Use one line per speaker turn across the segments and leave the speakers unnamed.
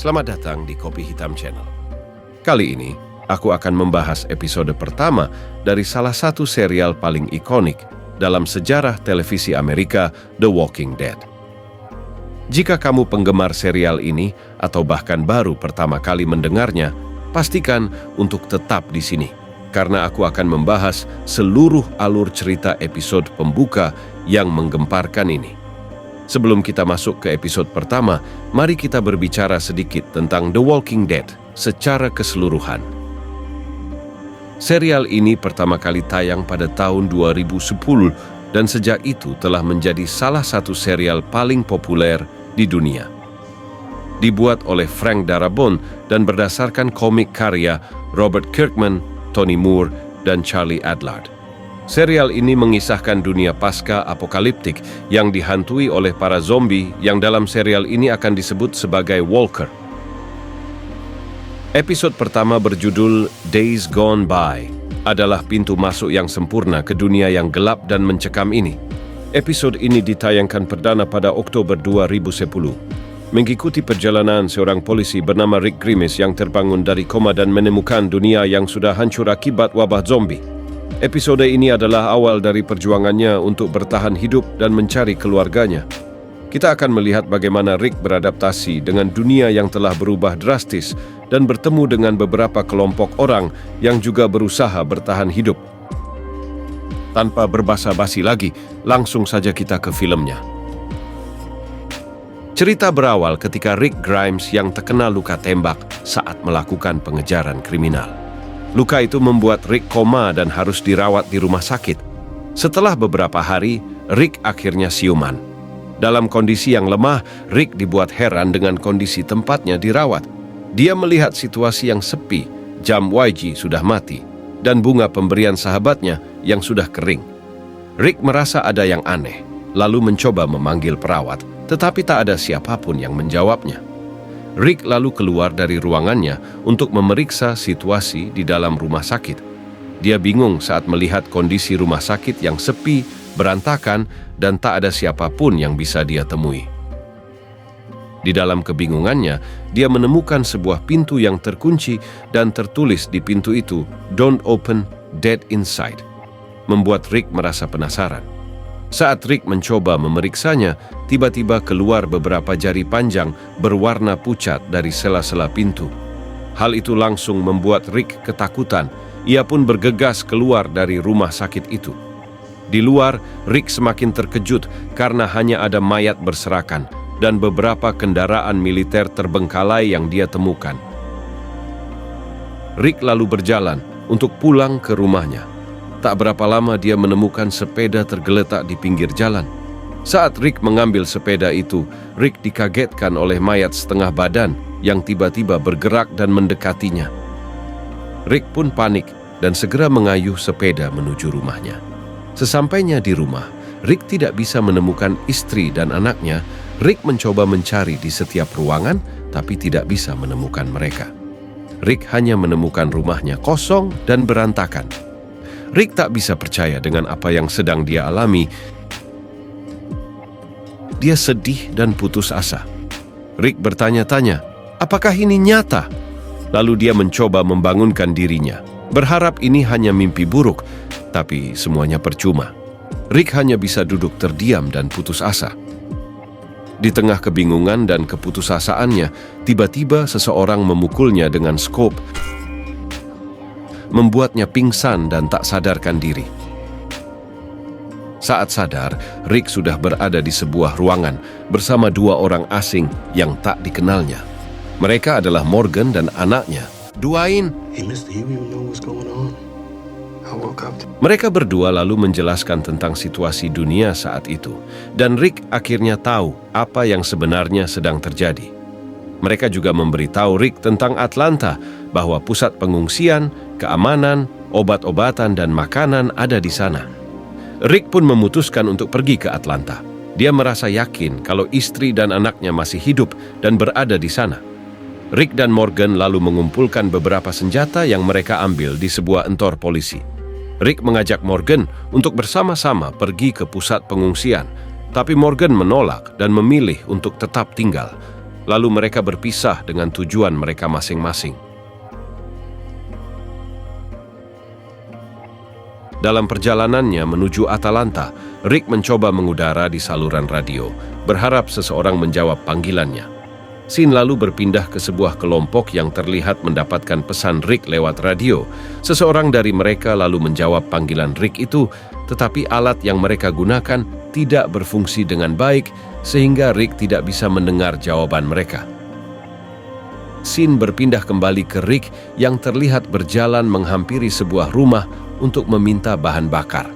Selamat datang di Kopi Hitam Channel. Kali ini, aku akan membahas episode pertama dari salah satu serial paling ikonik dalam sejarah televisi Amerika, The Walking Dead. Jika kamu penggemar serial ini atau bahkan baru pertama kali mendengarnya, pastikan untuk tetap di sini, karena aku akan membahas seluruh alur cerita episode pembuka yang menggemparkan ini. Sebelum kita masuk ke episode pertama, mari kita berbicara sedikit tentang The Walking Dead secara keseluruhan. Serial ini pertama kali tayang pada tahun 2010 dan sejak itu telah menjadi salah satu serial paling populer di dunia. Dibuat oleh Frank Darabont dan berdasarkan komik karya Robert Kirkman, Tony Moore, dan Charlie Adlard. Serial ini mengisahkan dunia pasca-apokaliptik yang dihantui oleh para zombie yang dalam serial ini akan disebut sebagai Walker. Episode pertama berjudul Days Gone By adalah pintu masuk yang sempurna ke dunia yang gelap dan mencekam ini. Episode ini ditayangkan perdana pada Oktober 2010. Mengikuti perjalanan seorang polisi bernama Rick Grimes yang terbangun dari koma dan menemukan dunia yang sudah hancur akibat wabah zombie. Episode ini adalah awal dari perjuangannya untuk bertahan hidup dan mencari keluarganya. Kita akan melihat bagaimana Rick beradaptasi dengan dunia yang telah berubah drastis dan bertemu dengan beberapa kelompok orang yang juga berusaha bertahan hidup. Tanpa berbasa-basi lagi, langsung saja kita ke filmnya. Cerita berawal ketika Rick Grimes yang terkena luka tembak saat melakukan pengejaran kriminal. Luka itu membuat Rick koma dan harus dirawat di rumah sakit. Setelah beberapa hari, Rick akhirnya siuman. Dalam kondisi yang lemah, Rick dibuat heran dengan kondisi tempatnya dirawat. Dia melihat situasi yang sepi, jam YG sudah mati, dan bunga pemberian sahabatnya yang sudah kering. Rick merasa ada yang aneh, lalu mencoba memanggil perawat, tetapi tak ada siapapun yang menjawabnya. Rick lalu keluar dari ruangannya untuk memeriksa situasi di dalam rumah sakit. Dia bingung saat melihat kondisi rumah sakit yang sepi, berantakan, dan tak ada siapapun yang bisa dia temui. Di dalam kebingungannya, dia menemukan sebuah pintu yang terkunci dan tertulis di pintu itu, "Don't open, dead inside." Membuat Rick merasa penasaran. Saat Rick mencoba memeriksanya, tiba-tiba keluar beberapa jari panjang berwarna pucat dari sela-sela pintu. Hal itu langsung membuat Rick ketakutan. Ia pun bergegas keluar dari rumah sakit itu. Di luar, Rick semakin terkejut karena hanya ada mayat berserakan dan beberapa kendaraan militer terbengkalai yang dia temukan. Rick lalu berjalan untuk pulang ke rumahnya. Tak berapa lama dia menemukan sepeda tergeletak di pinggir jalan. Saat Rick mengambil sepeda itu, Rick dikagetkan oleh mayat setengah badan yang tiba-tiba bergerak dan mendekatinya. Rick pun panik dan segera mengayuh sepeda menuju rumahnya. Sesampainya di rumah, Rick tidak bisa menemukan istri dan anaknya. Rick mencoba mencari di setiap ruangan, tapi tidak bisa menemukan mereka. Rick hanya menemukan rumahnya kosong dan berantakan. Rick tak bisa percaya dengan apa yang sedang dia alami. Dia sedih dan putus asa. Rick bertanya-tanya, apakah ini nyata? Lalu dia mencoba membangunkan dirinya, berharap ini hanya mimpi buruk, tapi semuanya percuma. Rick hanya bisa duduk terdiam dan putus asa. Di tengah kebingungan dan keputusasaannya, tiba-tiba seseorang memukulnya dengan skop, membuatnya pingsan dan tak sadarkan diri. Saat sadar, Rick sudah berada di sebuah ruangan bersama dua orang asing yang tak dikenalnya. Mereka adalah Morgan dan anaknya, Dwayne. Mereka berdua lalu menjelaskan tentang situasi dunia saat itu, dan Rick akhirnya tahu apa yang sebenarnya sedang terjadi. Mereka juga memberitahu Rick tentang Atlanta, bahwa pusat pengungsian, keamanan, obat-obatan, dan makanan ada di sana. Rick pun memutuskan untuk pergi ke Atlanta. Dia merasa yakin kalau istri dan anaknya masih hidup dan berada di sana. Rick dan Morgan lalu mengumpulkan beberapa senjata yang mereka ambil di sebuah entor polisi. Rick mengajak Morgan untuk bersama-sama pergi ke pusat pengungsian, tapi Morgan menolak dan memilih untuk tetap tinggal. Lalu mereka berpisah dengan tujuan mereka masing-masing. Dalam perjalanannya menuju Atalanta, Rick mencoba mengudara di saluran radio, berharap seseorang menjawab panggilannya. Scene lalu berpindah ke sebuah kelompok yang terlihat mendapatkan pesan Rick lewat radio. Seseorang dari mereka lalu menjawab panggilan Rick itu, tetapi alat yang mereka gunakan tidak berfungsi dengan baik sehingga Rick tidak bisa mendengar jawaban mereka. Scene berpindah kembali ke Rick yang terlihat berjalan menghampiri sebuah rumah untuk meminta bahan bakar.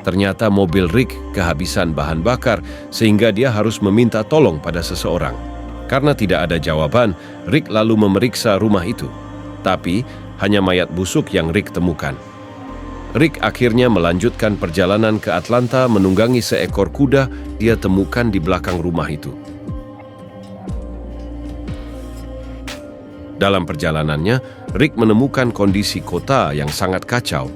Ternyata mobil Rick kehabisan bahan bakar sehingga dia harus meminta tolong pada seseorang. Karena tidak ada jawaban, Rick lalu memeriksa rumah itu. Tapi hanya mayat busuk yang Rick temukan. Rick akhirnya melanjutkan perjalanan ke Atlanta menunggangi seekor kuda dia temukan di belakang rumah itu. Dalam perjalanannya, Rick menemukan kondisi kota yang sangat kacau.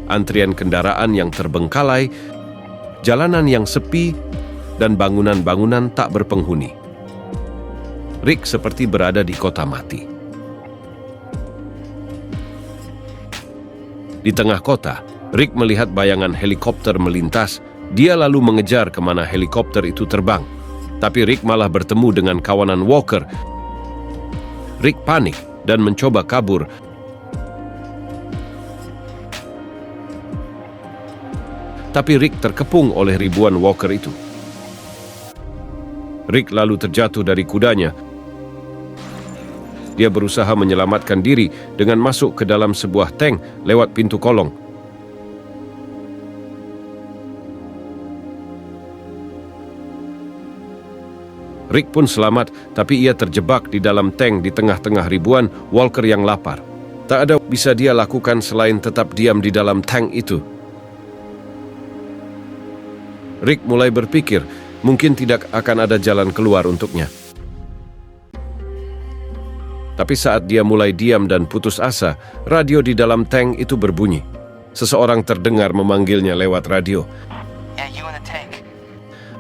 Antrian kendaraan yang terbengkalai, jalanan yang sepi, dan bangunan-bangunan tak berpenghuni. Rick seperti berada di kota mati. Di tengah kota, Rick melihat bayangan helikopter melintas. Dia lalu mengejar kemana helikopter itu terbang. Tapi Rick malah bertemu dengan kawanan Walker. Rick panik dan mencoba kabur. Tapi Rick terkepung oleh ribuan Walker itu. Rick lalu terjatuh dari kudanya. Dia berusaha menyelamatkan diri dengan masuk ke dalam sebuah tank lewat pintu kolong. Rick pun selamat, tapi ia terjebak di dalam tank di tengah-tengah ribuan Walker yang lapar. Tak ada bisa dia lakukan selain tetap diam di dalam tank itu. Rick mulai berpikir, mungkin tidak akan ada jalan keluar untuknya. Tapi saat dia mulai diam dan putus asa, radio di dalam tank itu berbunyi. Seseorang terdengar memanggilnya lewat radio.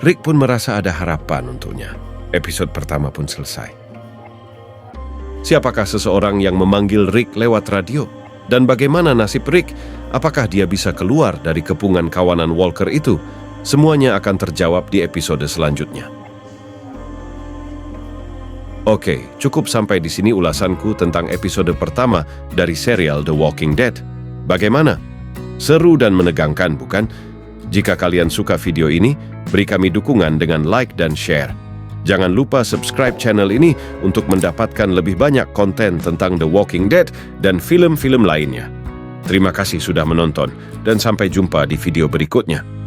Rick pun merasa ada harapan untuknya. Episode pertama pun selesai. Siapakah seseorang yang memanggil Rick lewat radio? Dan bagaimana nasib Rick? Apakah dia bisa keluar dari kepungan kawanan Walker itu? Semuanya akan terjawab di episode selanjutnya. Oke, cukup sampai di sini ulasanku tentang episode pertama dari serial The Walking Dead. Bagaimana? Seru dan menegangkan, bukan? Jika kalian suka video ini, beri kami dukungan dengan like dan share. Jangan lupa subscribe channel ini untuk mendapatkan lebih banyak konten tentang The Walking Dead dan film-film lainnya. Terima kasih sudah menonton, dan sampai jumpa di video berikutnya.